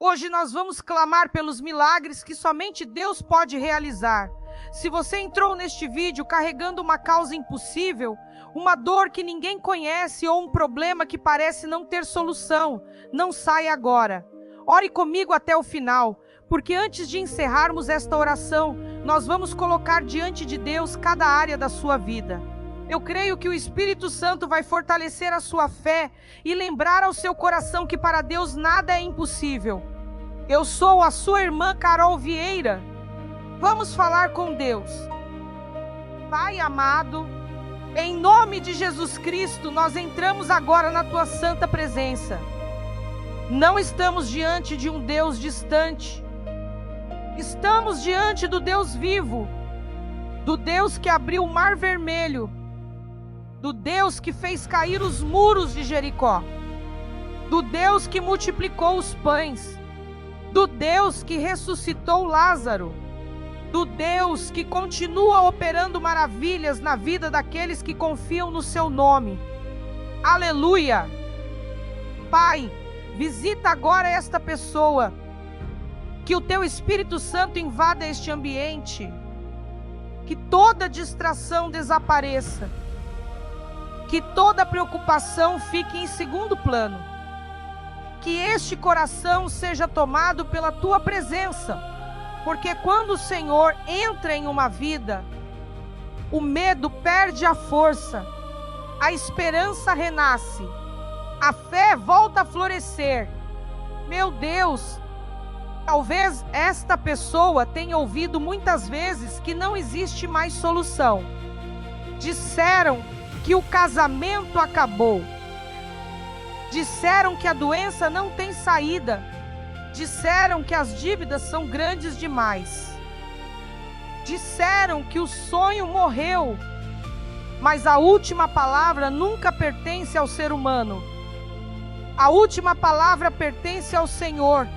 Hoje nós vamos clamar pelos milagres que somente Deus pode realizar. Se você entrou neste vídeo carregando uma causa impossível, uma dor que ninguém conhece ou um problema que parece não ter solução, não saia agora. Ore comigo até o final, porque antes de encerrarmos esta oração, nós vamos colocar diante de Deus cada área da sua vida. Eu creio que o Espírito Santo vai fortalecer a sua fé e lembrar ao seu coração que para Deus nada é impossível. Eu sou a sua irmã Carol Vieira. Vamos falar com Deus. Pai amado, em nome de Jesus Cristo, nós entramos agora na tua santa presença. Não estamos diante de um Deus distante. Estamos diante do Deus vivo, do Deus que abriu o mar vermelho, do Deus que fez cair os muros de Jericó, do Deus que multiplicou os pães, do Deus que ressuscitou Lázaro, do Deus que continua operando maravilhas na vida daqueles que confiam no seu nome. Aleluia! Pai, visita agora esta pessoa, que o teu Espírito Santo invada este ambiente, que toda distração desapareça, que toda preocupação fique em segundo plano, que este coração seja tomado pela tua presença, porque quando o Senhor entra em uma vida, o medo perde a força, a esperança renasce, a fé volta a florescer. Meu Deus, talvez esta pessoa tenha ouvido muitas vezes que não existe mais solução. Disseram que o casamento acabou. Disseram que a doença não tem saída. Disseram que as dívidas são grandes demais. Disseram que o sonho morreu. Mas a última palavra nunca pertence ao ser humano. A última palavra pertence ao Senhor.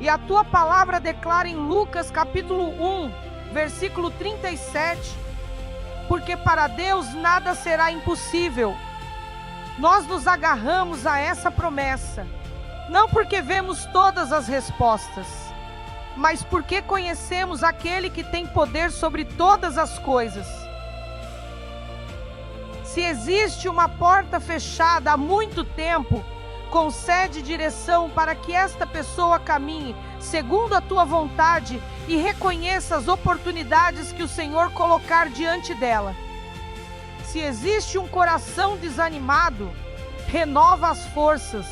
E a tua palavra declara em Lucas capítulo 1, versículo 37, porque para Deus nada será impossível. Nós nos agarramos a essa promessa, não porque vemos todas as respostas, mas porque conhecemos aquele que tem poder sobre todas as coisas. Se existe uma porta fechada há muito tempo, concede direção para que esta pessoa caminhe segundo a tua vontade e reconheça as oportunidades que o Senhor colocar diante dela. Se existe um coração desanimado, renova as forças.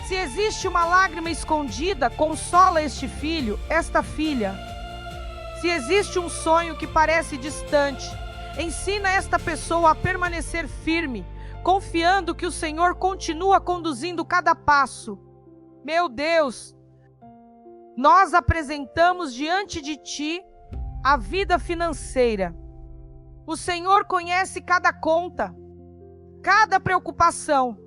Se existe uma lágrima escondida, consola este filho, esta filha. Se existe um sonho que parece distante, ensina esta pessoa a permanecer firme, confiando que o Senhor continua conduzindo cada passo. Meu Deus, nós apresentamos diante de Ti a vida financeira. O Senhor conhece cada conta, cada preocupação,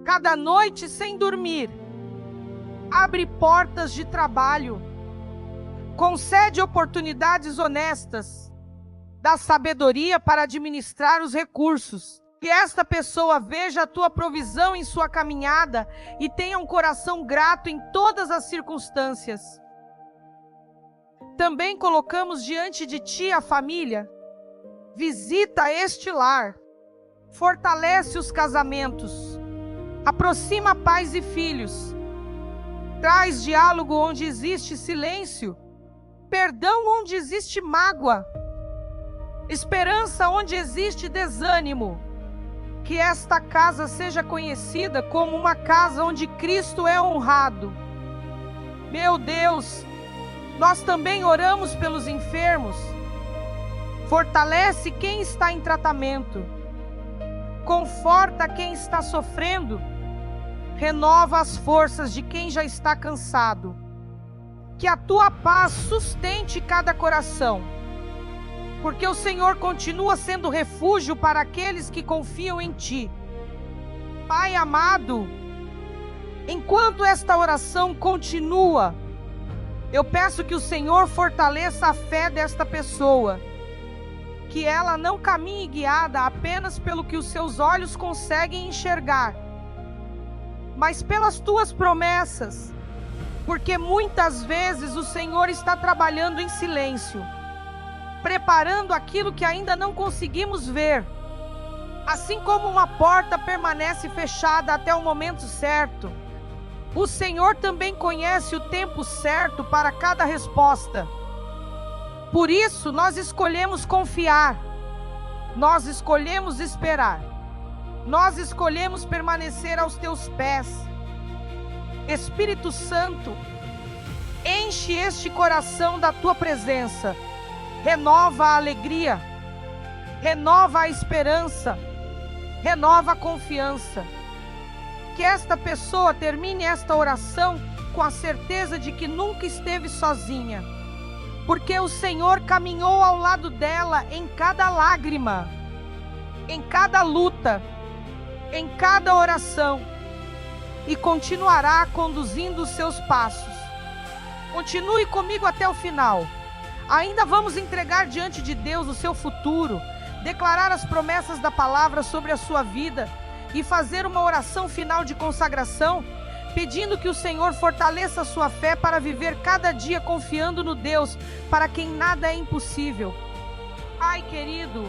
cada noite sem dormir. Abre portas de trabalho, concede oportunidades honestas, dá sabedoria para administrar os recursos. Que esta pessoa veja a tua provisão em sua caminhada e tenha um coração grato em todas as circunstâncias. Também colocamos diante de ti a família. Visita este lar. Fortalece os casamentos. Aproxima pais e filhos. Traz diálogo onde existe silêncio. Perdão onde existe mágoa. Esperança onde existe desânimo. Que esta casa seja conhecida como uma casa onde Cristo é honrado. Meu Deus, nós também oramos pelos enfermos. Fortalece quem está em tratamento. Conforta quem está sofrendo. Renova as forças de quem já está cansado. Que a tua paz sustente cada coração. Porque o Senhor continua sendo refúgio para aqueles que confiam em Ti. Pai amado, enquanto esta oração continua, eu peço que o Senhor fortaleça a fé desta pessoa, que ela não caminhe guiada apenas pelo que os seus olhos conseguem enxergar, mas pelas tuas promessas, porque muitas vezes o Senhor está trabalhando em silêncio, preparando aquilo que ainda não conseguimos ver. Assim como uma porta permanece fechada até o momento certo, o Senhor também conhece o tempo certo para cada resposta. Por isso, nós escolhemos confiar, nós escolhemos esperar, nós escolhemos permanecer aos teus pés. Espírito Santo, enche este coração da tua presença, renova a alegria, renova a esperança, renova a confiança. Que esta pessoa termine esta oração com a certeza de que nunca esteve sozinha, porque o Senhor caminhou ao lado dela em cada lágrima, em cada luta, em cada oração, e continuará conduzindo os seus passos. Continue comigo até o final. Ainda vamos entregar diante de Deus o seu futuro, declarar as promessas da palavra sobre a sua vida e fazer uma oração final de consagração, pedindo que o Senhor fortaleça a sua fé para viver cada dia confiando no Deus para quem nada é impossível. Ai, querido,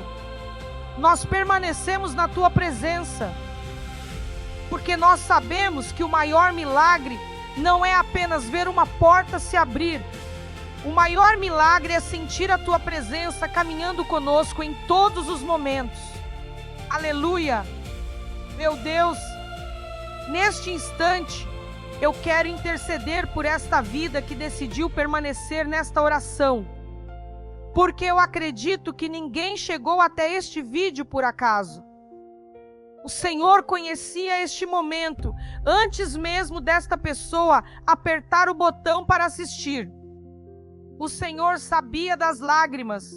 nós permanecemos na tua presença, porque nós sabemos que o maior milagre não é apenas ver uma porta se abrir. O maior milagre é sentir a tua presença caminhando conosco em todos os momentos. Aleluia! Meu Deus, neste instante, eu quero interceder por esta vida que decidiu permanecer nesta oração, porque eu acredito que ninguém chegou até este vídeo por acaso. O Senhor conhecia este momento antes mesmo desta pessoa apertar o botão para assistir. O Senhor sabia das lágrimas,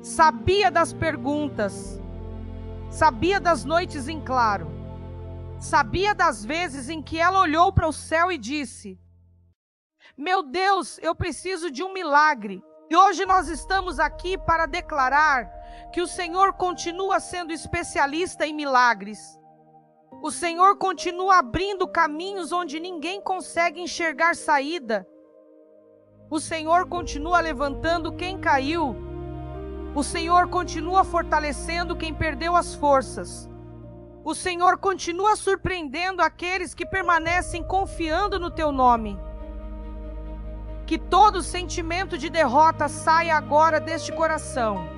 sabia das perguntas, sabia das noites em claro, sabia das vezes em que ela olhou para o céu e disse: meu Deus, eu preciso de um milagre. E hoje nós estamos aqui para declarar que o Senhor continua sendo especialista em milagres. O Senhor continua abrindo caminhos onde ninguém consegue enxergar saída. O Senhor continua levantando quem caiu. O Senhor continua fortalecendo quem perdeu as forças. O Senhor continua surpreendendo aqueles que permanecem confiando no teu nome. Que todo sentimento de derrota saia agora deste coração,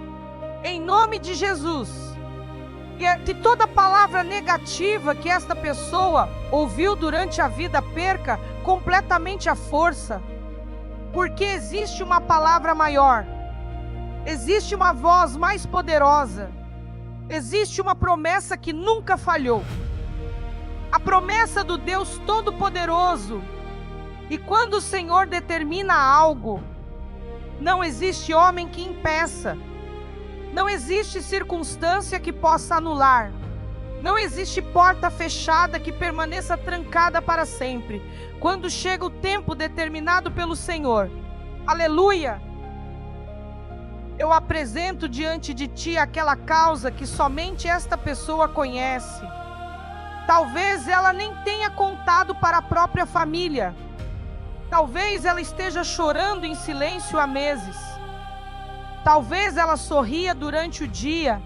em nome de Jesus. E que toda palavra negativa que esta pessoa ouviu durante a vida perca completamente a força, porque existe uma palavra maior, existe uma voz mais poderosa, existe uma promessa que nunca falhou, a promessa do Deus Todo-Poderoso. E quando o Senhor determina algo, não existe homem que impeça, não existe circunstância que possa anular, não existe porta fechada que permaneça trancada para sempre, quando chega o tempo determinado pelo Senhor. Aleluia! Eu apresento diante de ti aquela causa que somente esta pessoa conhece. Talvez ela nem tenha contado para a própria família. Talvez ela esteja chorando em silêncio há meses. Talvez ela sorria durante o dia,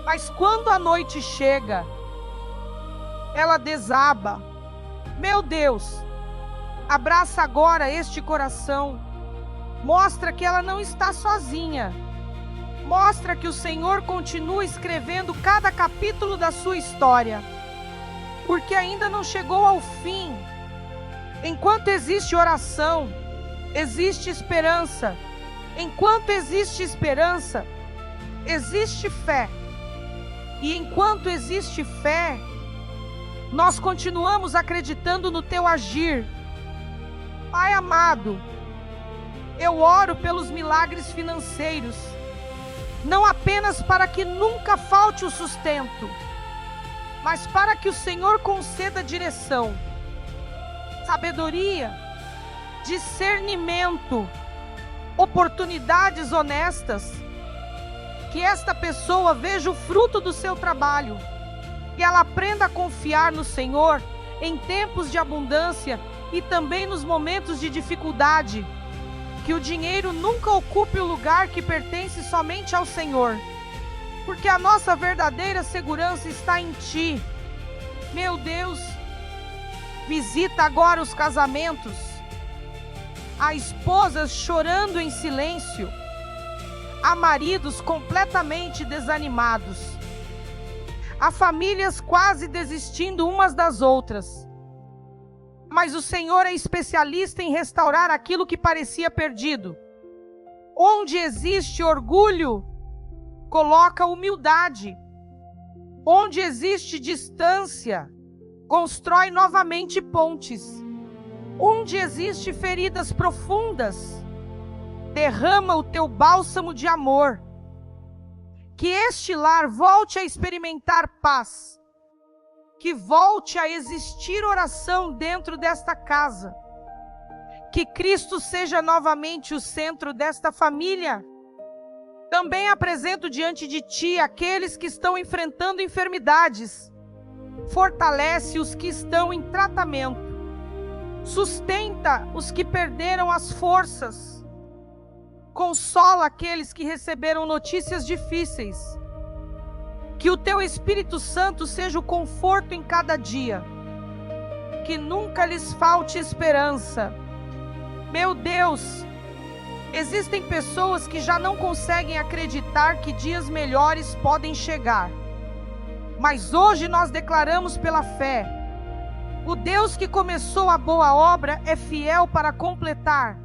mas quando a noite chega, ela desaba. Meu Deus, abraça agora este coração. Mostra que ela não está sozinha. Mostra que o Senhor continua escrevendo cada capítulo da sua história, porque ainda não chegou ao fim. Enquanto existe oração, existe esperança. Enquanto existe esperança, existe fé. E enquanto existe fé, nós continuamos acreditando no teu agir. Pai amado, eu oro pelos milagres financeiros, não apenas para que nunca falte o sustento, mas para que o Senhor conceda direção, sabedoria, discernimento, oportunidades honestas, que esta pessoa veja o fruto do seu trabalho, Que ela aprenda a confiar no Senhor em tempos de abundância e também nos momentos de dificuldade. Que o dinheiro nunca ocupe o lugar que pertence somente ao Senhor, porque a nossa verdadeira segurança está em Ti. Meu Deus, visita agora os casamentos, há esposas chorando em silêncio, há maridos completamente desanimados, há famílias quase desistindo umas das outras. Mas o Senhor é especialista em restaurar aquilo que parecia perdido. Onde existe orgulho, coloca humildade. Onde existe distância, constrói novamente pontes. Onde existe feridas profundas, derrama o teu bálsamo de amor. Que este lar volte a experimentar paz. Que volte a existir oração dentro desta casa. Que Cristo seja novamente o centro desta família. Também apresento diante de Ti aqueles que estão enfrentando enfermidades. Fortalece os que estão em tratamento. Sustenta os que perderam as forças. Consola aqueles que receberam notícias difíceis. Que o Teu Espírito Santo seja o conforto em cada dia. Que nunca lhes falte esperança. Meu Deus, existem pessoas que já não conseguem acreditar que dias melhores podem chegar. Mas hoje nós declaramos pela fé: o Deus que começou a boa obra é fiel para completar.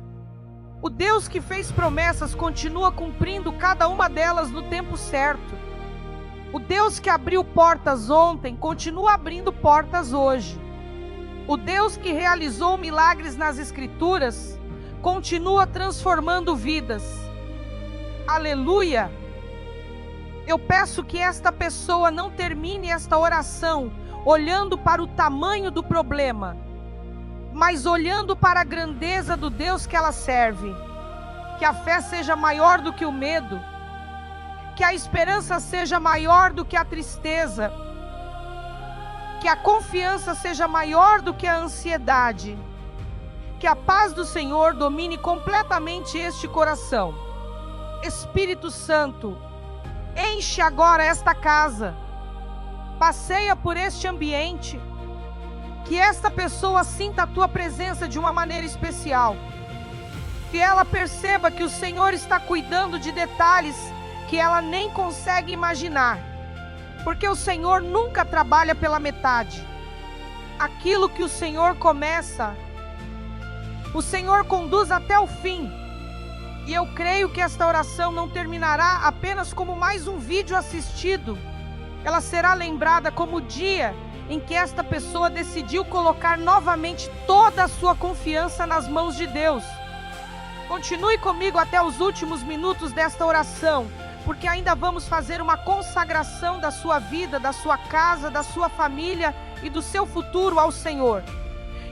O Deus que fez promessas continua cumprindo cada uma delas no tempo certo. O Deus que abriu portas ontem continua abrindo portas hoje. O Deus que realizou milagres nas Escrituras continua transformando vidas. Aleluia! Eu peço que esta pessoa não termine esta oração olhando para o tamanho do problema, mas olhando para a grandeza do Deus que ela serve. Que a fé seja maior do que o medo, que a esperança seja maior do que a tristeza, que a confiança seja maior do que a ansiedade, que a paz do Senhor domine completamente este coração. Espírito Santo, enche agora esta casa, passeia por este ambiente, que esta pessoa sinta a Tua presença de uma maneira especial, que ela perceba que o Senhor está cuidando de detalhes que ela nem consegue imaginar, porque o Senhor nunca trabalha pela metade. Aquilo que o Senhor começa, o Senhor conduz até o fim. E eu creio que esta oração não terminará apenas como mais um vídeo assistido. Ela será lembrada como o dia em que esta pessoa decidiu colocar novamente toda a sua confiança nas mãos de Deus. Continue comigo até os últimos minutos desta oração, porque ainda vamos fazer uma consagração da sua vida, da sua casa, da sua família e do seu futuro ao Senhor.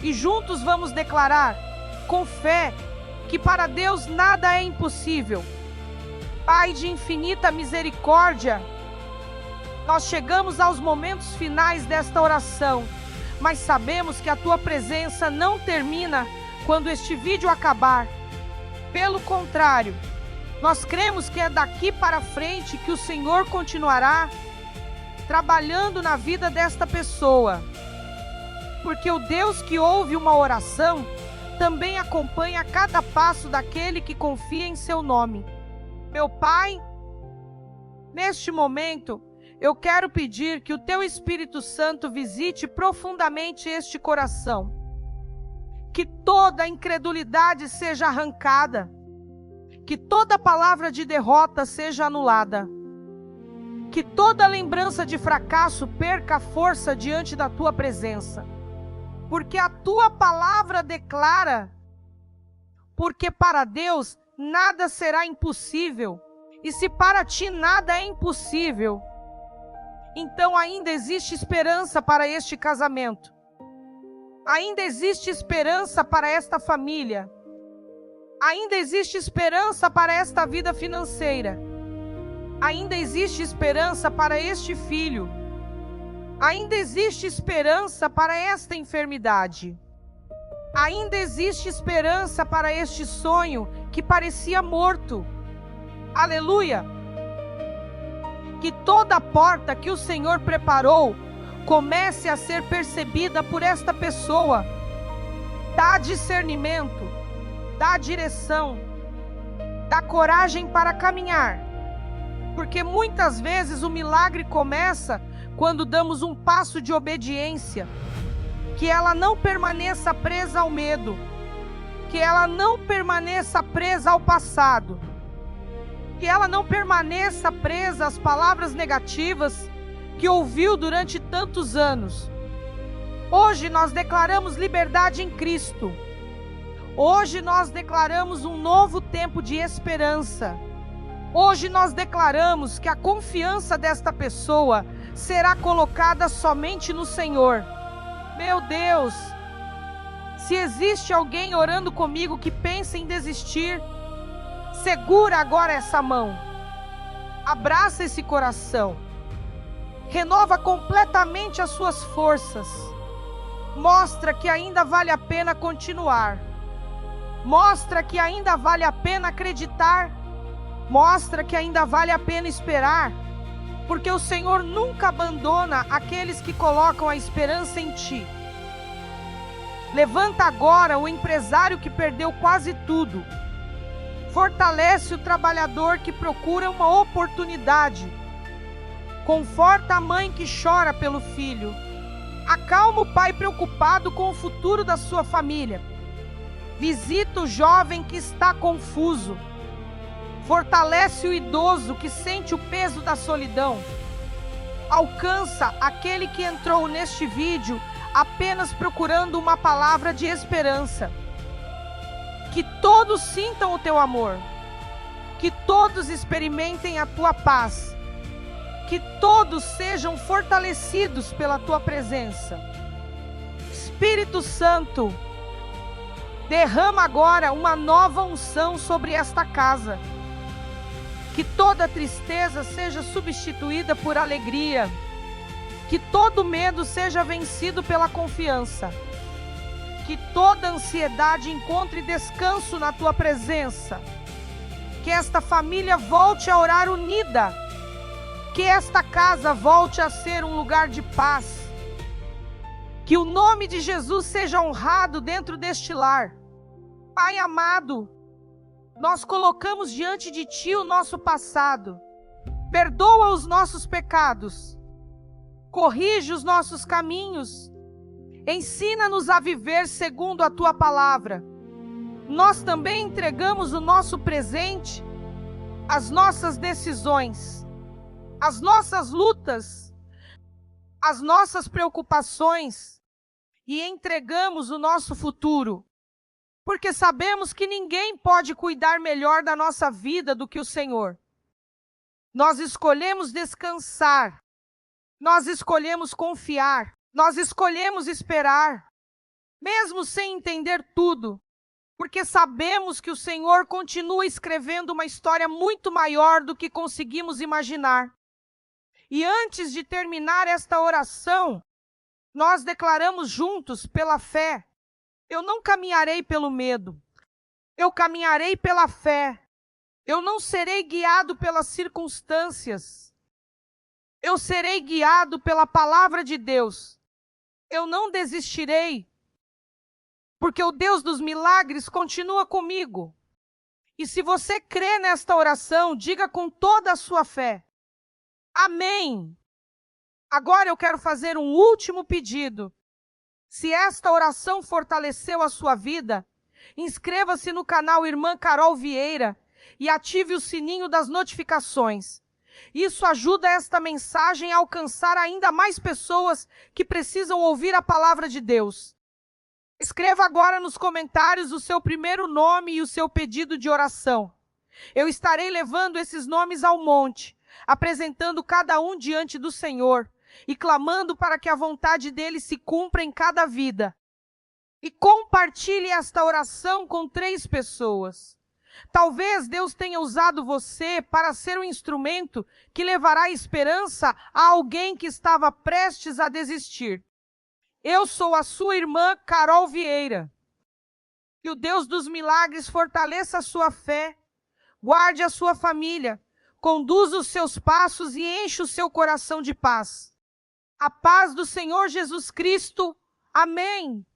E juntos vamos declarar, com fé, que para Deus nada é impossível. Pai de infinita misericórdia, nós chegamos aos momentos finais desta oração, mas sabemos que a Tua presença não termina quando este vídeo acabar. Pelo contrário, nós cremos que é daqui para frente que o Senhor continuará trabalhando na vida desta pessoa, porque o Deus que ouve uma oração também acompanha cada passo daquele que confia em Seu nome. Meu Pai, neste momento, eu quero pedir que o Teu Espírito Santo visite profundamente este coração, que toda a incredulidade seja arrancada, que toda palavra de derrota seja anulada, que toda lembrança de fracasso perca força diante da Tua presença, porque a Tua palavra declara, porque para Deus nada será impossível, e se para Ti nada é impossível, então ainda existe esperança para este casamento, ainda existe esperança para esta família, ainda existe esperança para esta vida financeira, ainda existe esperança para este filho, Ainda existe esperança para esta enfermidade. Ainda existe esperança para este sonho que parecia morto. Aleluia! Que toda porta que o Senhor preparou comece a ser percebida por esta pessoa. Dá discernimento, dá direção, dá coragem para caminhar. Porque muitas vezes o milagre começa quando damos um passo de obediência. Que ela não permaneça presa ao medo. Que ela não permaneça presa ao passado. Que ela não permaneça presa às palavras negativas que ouviu durante tantos anos. Hoje nós declaramos liberdade em Cristo. Hoje nós declaramos um novo tempo de esperança. Hoje nós declaramos que a confiança desta pessoa será colocada somente no Senhor. Meu Deus! Se existe alguém orando comigo que pensa em desistir, segura agora essa mão. Abraça esse coração. Renova completamente as suas forças. Mostra que ainda vale a pena continuar. Mostra que ainda vale a pena acreditar. Mostra que ainda vale a pena esperar. Porque o Senhor nunca abandona aqueles que colocam a esperança em Ti. Levanta agora o empresário que perdeu quase tudo. Fortalece o trabalhador que procura uma oportunidade. Conforta a mãe que chora pelo filho. Acalma o pai preocupado com o futuro da sua família. Visita o jovem que está confuso. Fortalece o idoso que sente o peso da solidão. Alcança aquele que entrou neste vídeo apenas procurando uma palavra de esperança. Que todos sintam o teu amor. Que todos experimentem a tua paz. Que todos sejam fortalecidos pela tua presença. Espírito Santo, derrama agora uma nova unção sobre esta casa. Que toda tristeza seja substituída por alegria. Que todo medo seja vencido pela confiança. Que toda ansiedade encontre descanso na tua presença. Que esta família volte a orar unida. Que esta casa volte a ser um lugar de paz. Que o nome de Jesus seja honrado dentro deste lar. Pai amado, nós colocamos diante de Ti o nosso passado. Perdoa os nossos pecados. Corrige os nossos caminhos. Ensina-nos a viver segundo a Tua palavra. Nós também entregamos o nosso presente, as nossas decisões, as nossas lutas, as nossas preocupações e entregamos o nosso futuro. Porque sabemos que ninguém pode cuidar melhor da nossa vida do que o Senhor. Nós escolhemos descansar. Nós escolhemos confiar. Nós escolhemos esperar. Mesmo sem entender tudo. Porque sabemos que o Senhor continua escrevendo uma história muito maior do que conseguimos imaginar. E antes de terminar esta oração, nós declaramos juntos pela fé. Eu não caminharei pelo medo, eu caminharei pela fé. Eu não serei guiado pelas circunstâncias. Eu serei guiado pela palavra de Deus. Eu não desistirei, porque o Deus dos milagres continua comigo. E se você crê nesta oração, diga com toda a sua fé. Amém. Agora eu quero fazer um último pedido. Se esta oração fortaleceu a sua vida, inscreva-se no canal Irmã Carol Vieira e ative o sininho das notificações. Isso ajuda esta mensagem a alcançar ainda mais pessoas que precisam ouvir a palavra de Deus. Escreva agora nos comentários o seu primeiro nome e o seu pedido de oração. Eu estarei levando esses nomes ao monte, apresentando cada um diante do Senhor e clamando para que a vontade dele se cumpra em cada vida. E compartilhe esta oração com 3 pessoas. Talvez Deus tenha usado você para ser um instrumento que levará esperança a alguém que estava prestes a desistir. Eu sou a sua irmã Carol Vieira. Que o Deus dos milagres fortaleça a sua fé, guarde a sua família, conduza os seus passos e enche o seu coração de paz. A paz do Senhor Jesus Cristo. Amém.